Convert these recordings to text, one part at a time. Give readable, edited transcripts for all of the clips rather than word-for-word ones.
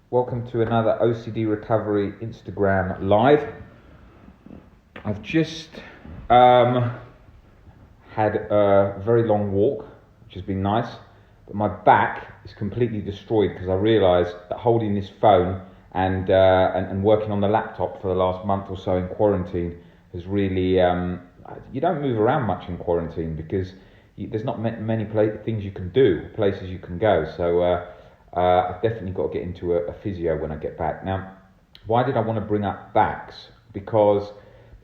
Welcome to another OCD Recovery Instagram Live. I've just had a very long walk, which has been nice, but my back is completely destroyed because I realised that holding this phone and working on the laptop for the last month or so in quarantine has really... you don't move around much in quarantine because there's not many things you can do, places you can go, so... I've definitely got to get into a physio when I get back. Now, why did I want to bring up backs? Because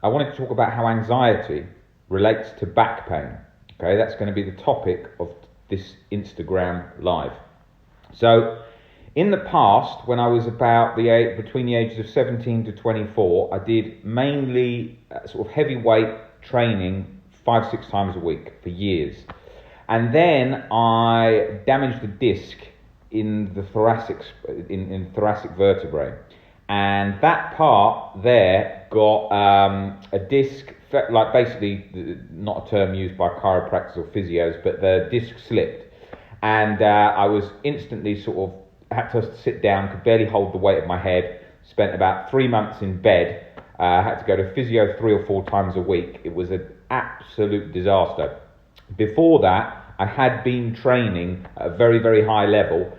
I wanted to talk about how anxiety relates to back pain. Okay, that's going to be the topic of this Instagram Live. So, in the past, when I was between the ages of 17 to 24, I did mainly sort of heavyweight training 5-6 times a week for years. And then I damaged a disc in the thoracic vertebrae, and that part there got a disc, like basically not a term used by chiropractors or physios, but the disc slipped, and I was instantly sort of had to sit down, could barely hold the weight of my head, spent about 3 months in bed, had to go to physio 3 or 4 times a week. It was an absolute disaster. Before that, I had been training at a very, very high level,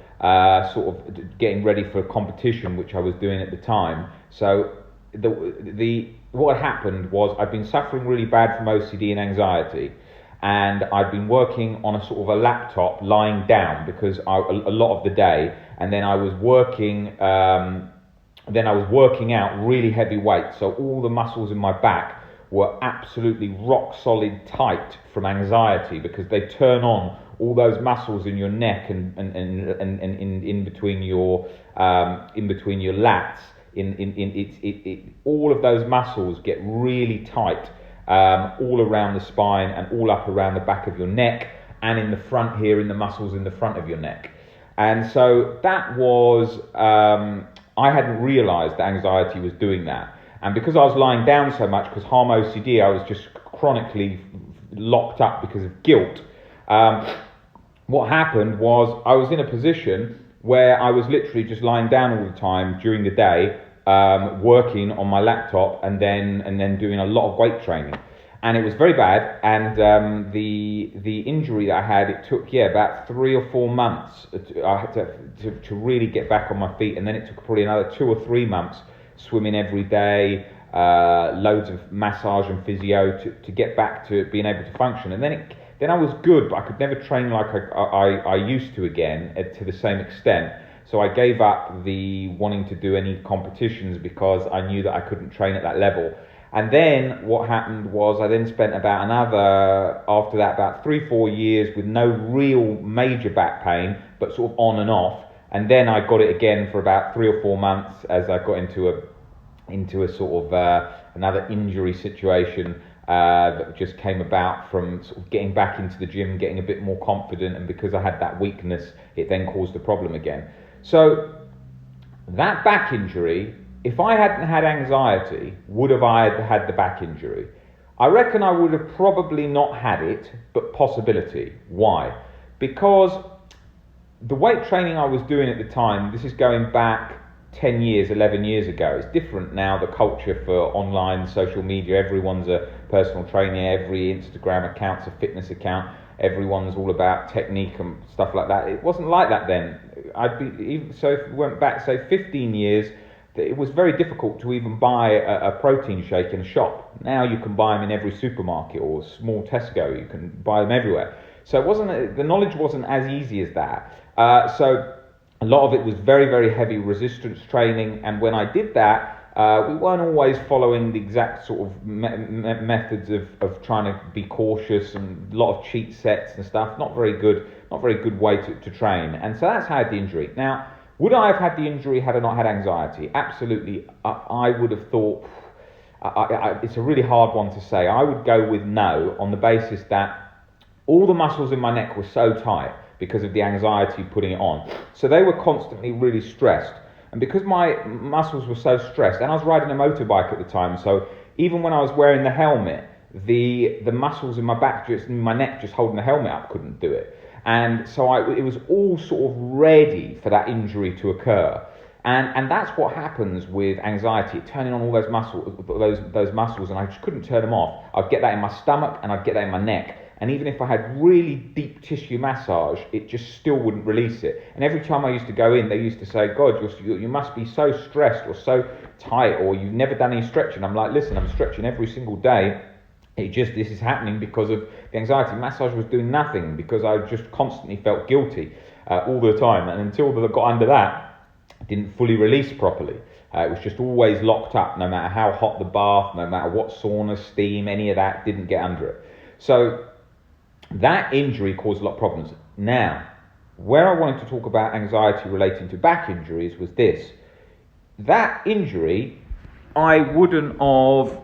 sort of getting ready for a competition which I was doing at the time. So what had happened was I'd been suffering really bad from OCD and anxiety, and I'd been working on a sort of a laptop lying down because a lot of the day, and then I was working out really heavy weights, so all the muscles in my back were absolutely rock solid tight from anxiety because they turn on all those muscles in your neck and in between your lats. All of those muscles get really tight all around the spine and all up around the back of your neck and in the front here in the muscles in the front of your neck. And so that was I hadn't realised that anxiety was doing that. And because I was lying down so much, because harm OCD, I was just chronically locked up because of guilt. What happened was I was in a position where I was literally just lying down all the time during the day, working on my laptop and then doing a lot of weight training. And it was very bad, and the injury that I had, it took about 3 or 4 months. I had to really get back on my feet, and then it took probably another 2 or 3 months swimming every day, loads of massage and physio to get back to being able to function. And then I was good, but I could never train like I used to again to the same extent. So I gave up the wanting to do any competitions because I knew that I couldn't train at that level. And then what happened was I then spent about 3-4 years with no real major back pain, but sort of on and off. And then I got it again for about 3 or 4 months as I got into a sort of another injury situation that just came about from sort of getting back into the gym, getting a bit more confident, and because I had that weakness, it then caused a problem again. So that back injury, if I hadn't had anxiety, would have I had the back injury? I reckon I would have probably not had it, but possibility. Why? Because the weight training I was doing at the time, this is going back 10 years, 11 years ago. It's different now, the culture for online social media. Everyone's a personal trainer, every Instagram account's a fitness account, everyone's all about technique and stuff like that. It wasn't like that then. So if we went back, say, 15 years, it was very difficult to even buy a protein shake in a shop. Now you can buy them in every supermarket or small Tesco. You can buy them everywhere. So the knowledge wasn't as easy as that. So a lot of it was very, very heavy resistance training. And when I did that, we weren't always following the exact sort of methods of trying to be cautious, and a lot of cheat sets and stuff. Not very good way to train. And so that's how I had the injury. Now, would I have had the injury had I not had anxiety? Absolutely. I would have thought, it's a really hard one to say. I would go with no, on the basis that all the muscles in my neck were so tight because of the anxiety putting it on. So they were constantly really stressed. And because my muscles were so stressed, and I was riding a motorbike at the time, so even when I was wearing the helmet, the muscles in my back, my neck just holding the helmet up couldn't do it. And so it was all sort of ready for that injury to occur. And that's what happens with anxiety, turning on all those muscles, and I just couldn't turn them off. I'd get that in my stomach and I'd get that in my neck. And even if I had really deep tissue massage, it just still wouldn't release it. And every time I used to go in, they used to say, God, you must be so stressed or so tight, or you've never done any stretching. I'm like, listen, I'm stretching every single day. This is happening because of the anxiety. Massage was doing nothing because I just constantly felt guilty all the time. And until I got under that, I didn't fully release properly. It was just always locked up, no matter how hot the bath, no matter what sauna, steam, any of that, didn't get under it. So that injury caused a lot of problems. Now, where I wanted to talk about anxiety relating to back injuries was this. That injury, I wouldn't have,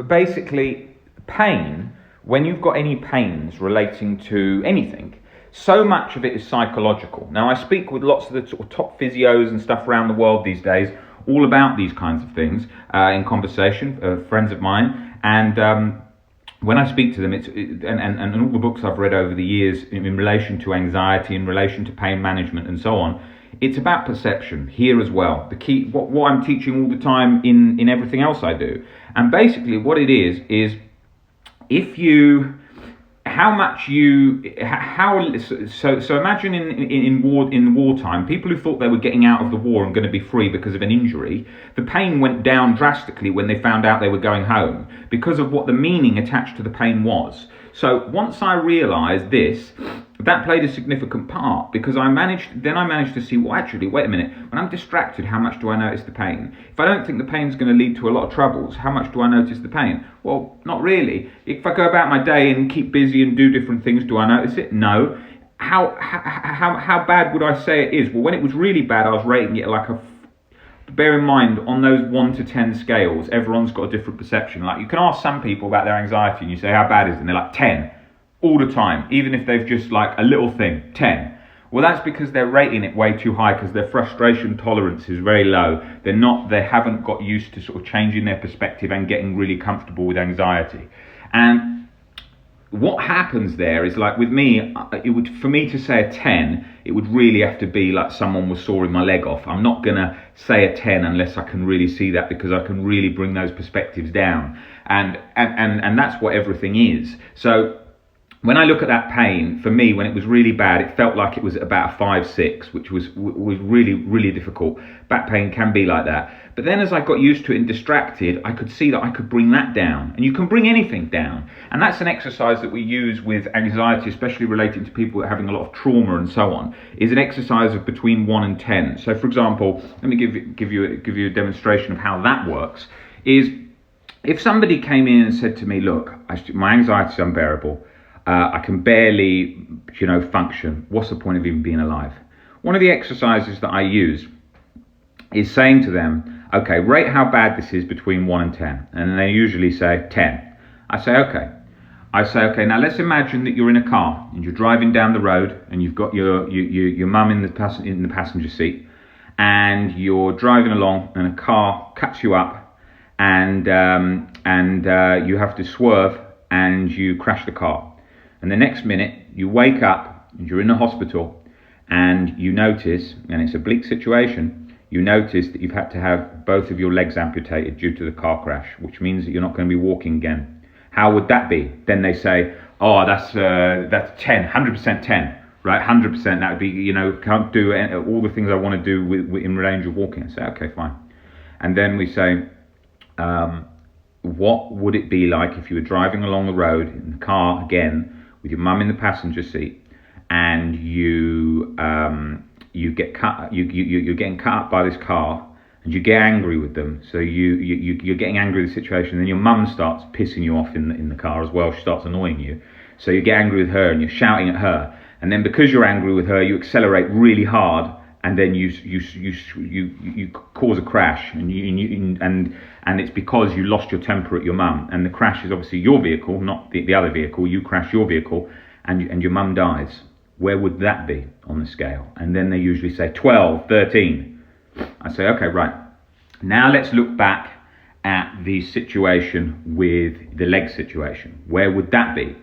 basically pain, when you've got any pains relating to anything, so much of it is psychological. Now, I speak with lots of the sort of top physios and stuff around the world these days, all about these kinds of things in conversation, friends of mine, and when I speak to them, and all the books I've read over the years in relation to anxiety, in relation to pain management and so on, it's about perception here as well. The key, what I'm teaching all the time in everything else I do. And basically what it is if you, so imagine in wartime, people who thought they were getting out of the war and going to be free because of an injury, the pain went down drastically when they found out they were going home because of what the meaning attached to the pain was. So once I realised this, that played a significant part because I managed to see, well, actually, wait a minute, when I'm distracted, how much do I notice the pain? If I don't think the pain's going to lead to a lot of troubles, how much do I notice the pain? Well, not really. If I go about my day and keep busy and do different things, do I notice it? No. How bad would I say it is? Well, when it was really bad, I was rating it like a... Bear in mind, on those 1 to 10 scales, everyone's got a different perception. Like, you can ask some people about their anxiety and you say, how bad is it? And they're like 10. All the time, even if they've just like a little thing, 10. Well, that's because they're rating it way too high because their frustration tolerance is very low. They haven't got used to sort of changing their perspective and getting really comfortable with anxiety. And what happens there is, like with me, for me to say a 10, it would really have to be like someone was sawing my leg off. I'm not gonna say a 10 unless I can really see that, because I can really bring those perspectives down. And that's what everything is. So when I look at that pain, for me, when it was really bad, it felt like it was about a 5-6, which was really, really difficult. Back pain can be like that. But then as I got used to it and distracted, I could see that I could bring that down. And you can bring anything down. And that's an exercise that we use with anxiety, especially relating to people that are having a lot of trauma and so on, is an exercise of between 1 and 10. So for example, let me give you a demonstration of how that works, is if somebody came in and said to me, look, my anxiety is unbearable. I can barely, function. What's the point of even being alive? One of the exercises that I use is saying to them, okay, rate how bad this is between 1 and 10. And they usually say 10. I say, okay, now let's imagine that you're in a car and you're driving down the road and you've got your mum in the passenger seat, and you're driving along and a car cuts you up and you have to swerve and you crash the car. And the next minute, you wake up and you're in the hospital and you notice, and it's a bleak situation, you notice that you've had to have both of your legs amputated due to the car crash, which means that you're not going to be walking again. How would that be? Then they say, oh, that's 10, 100% 10, right? 100%, that would be, can't do all the things I want to do in range of walking. I say, okay, fine. And then we say, what would it be like if you were driving along the road in the car again, with your mum in the passenger seat, and you get cut, you're getting cut up by this car, and you get angry with them. So you're getting angry with the situation, and then your mum starts pissing you off in the car as well. She starts annoying you, so you get angry with her and you're shouting at her, and then because you're angry with her, you accelerate really hard, and then you cause a crash, and it's because you lost your temper at your mum, and the crash is obviously your vehicle, not the other vehicle. You crash your vehicle, and your mum dies. Where would that be on the scale? And then they usually say 12, 13. I say, okay, right. Now let's look back at the situation with the leg situation. Where would that be?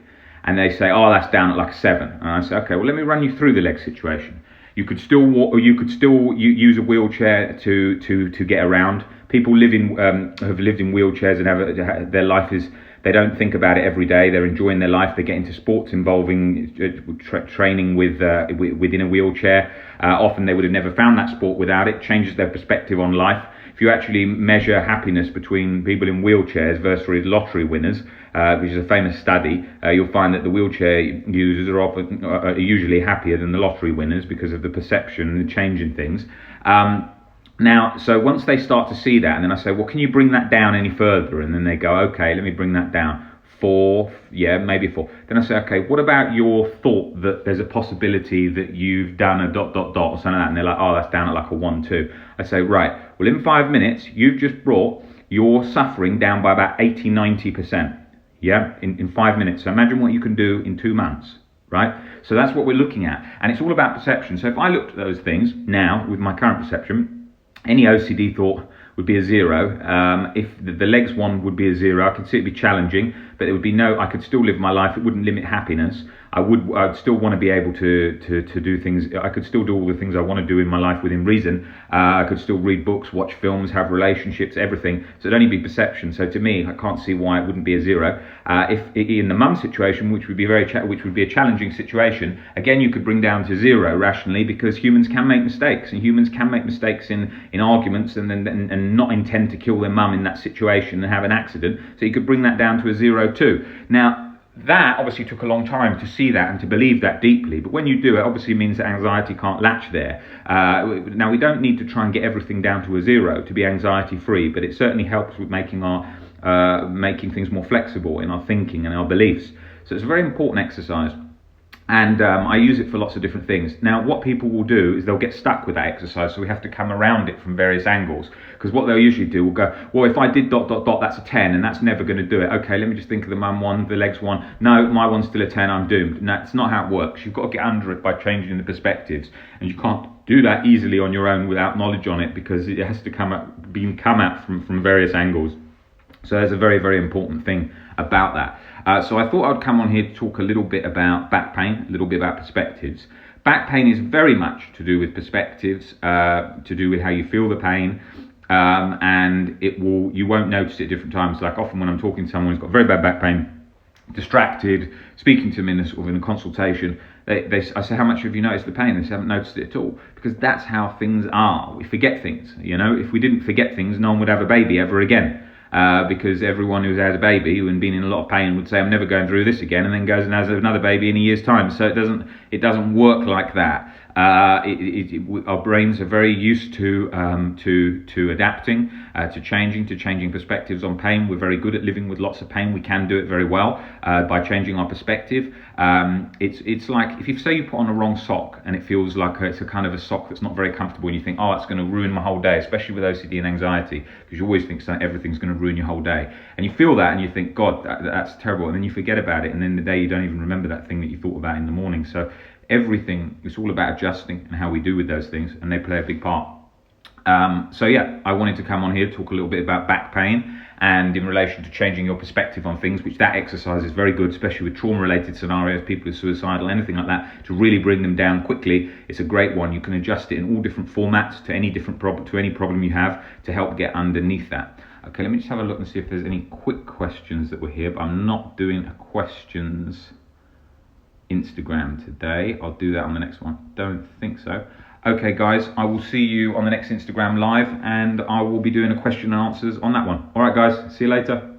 And they say, oh, that's down at like a 7. And I say, okay, well, let me run you through the leg situation. You could still walk, or you could still use a wheelchair to get around. People have lived in wheelchairs and have their life is, they don't think about it every day. They're enjoying their life. They get into sports involving training within a wheelchair. Often they would have never found that sport without it. Changes their perspective on life. If you actually measure happiness between people in wheelchairs versus lottery winners, which is a famous study, you'll find that the wheelchair users are usually happier than the lottery winners because of the perception and the change in things. Now, so once they start to see that, and then I say, well, can you bring that down any further? And then they go, okay, let me bring that down. 4, yeah, maybe 4. Then I say, okay, what about your thought that there's a possibility that you've done a ... or something like that? And they're like, oh, that's down at like a 1, 2. I say, right, well, in 5 minutes, you've just brought your suffering down by about 80, 90%. Yeah, in 5 minutes. So imagine what you can do in 2 months, right? So that's what we're looking at. And it's all about perception. So if I looked at those things now with my current perception, any OCD thought would be a 0. If the legs one would be a 0, I could see it'd be challenging, but it would be I could still live my life. It wouldn't limit happiness. I'd still want to be able to do things. I could still do all the things I want to do in my life within reason. I could still read books, watch films, have relationships, everything. So it'd only be perception. So to me, I can't see why it wouldn't be a 0. If in the mum situation, which would be a challenging situation, again you could bring down to 0 rationally, because humans can make mistakes, and humans can make mistakes in arguments and not intend to kill their mum in that situation and have an accident. So you could bring that down to a 0 too. Now, that obviously took a long time to see that and to believe that deeply, but when you do, it obviously means that anxiety can't latch there. Now, we don't need to try and get everything down to a 0 to be anxiety free, but it certainly helps with making things more flexible in our thinking and our beliefs. So it's a very important exercise. And I use it for lots of different things. Now, what people will do is they'll get stuck with that exercise, so we have to come around it from various angles. Because what they'll usually do will go, well, if I did ... that's a 10, and that's never going to do it. Okay, let me just think of the mum one, the legs one. No, my one's still a 10, I'm doomed. No, that's not how it works. You've got to get under it by changing the perspectives. And you can't do that easily on your own without knowledge on it, because it has to come at from various angles. So there's a very, very important thing about that. So I thought I'd come on here to talk a little bit about back pain, a little bit about perspectives. Back pain is very much to do with perspectives, to do with how you feel the pain, and you won't notice it at different times. Like often when I'm talking to someone who's got very bad back pain, distracted, speaking to them in a consultation, I say, how much have you noticed the pain? They say, haven't noticed it at all, because that's how things are. We forget things. If we didn't forget things, no one would have a baby ever again. Because everyone who's had a baby and been in a lot of pain would say, I'm never going through this again, and then goes and has another baby in a year's time. So it doesn't work like that. Our brains are very used to adapting, to changing perspectives on pain. We're very good at living with lots of pain. We can do it very well by changing our perspective. It's like if you put on a wrong sock and it feels like it's a kind of a sock that's not very comfortable, and you think, oh, it's going to ruin my whole day, especially with OCD and anxiety, because you always think everything's going to ruin your whole day, and you feel that and you think, God, that's terrible, and then you forget about it, and then the day you don't even remember that thing that you thought about in the morning. So everything is all about adjusting and how we do with those things, and they play a big part. So yeah, I wanted to come on here to talk a little bit about back pain, and in relation to changing your perspective on things, which that exercise is very good, especially with trauma-related scenarios, people who are suicidal, anything like that, to really bring them down quickly. It's a great one. You can adjust it in all different formats to any different problem, to any problem you have, to help get underneath that. Okay, let me just have a look and see if there's any quick questions that were here, but I'm not doing a questions Instagram today. I'll do that on the next one. Don't think so. Okay guys, I will see you on the next Instagram live, and I will be doing a question and answers on that one. Alright guys, see you later.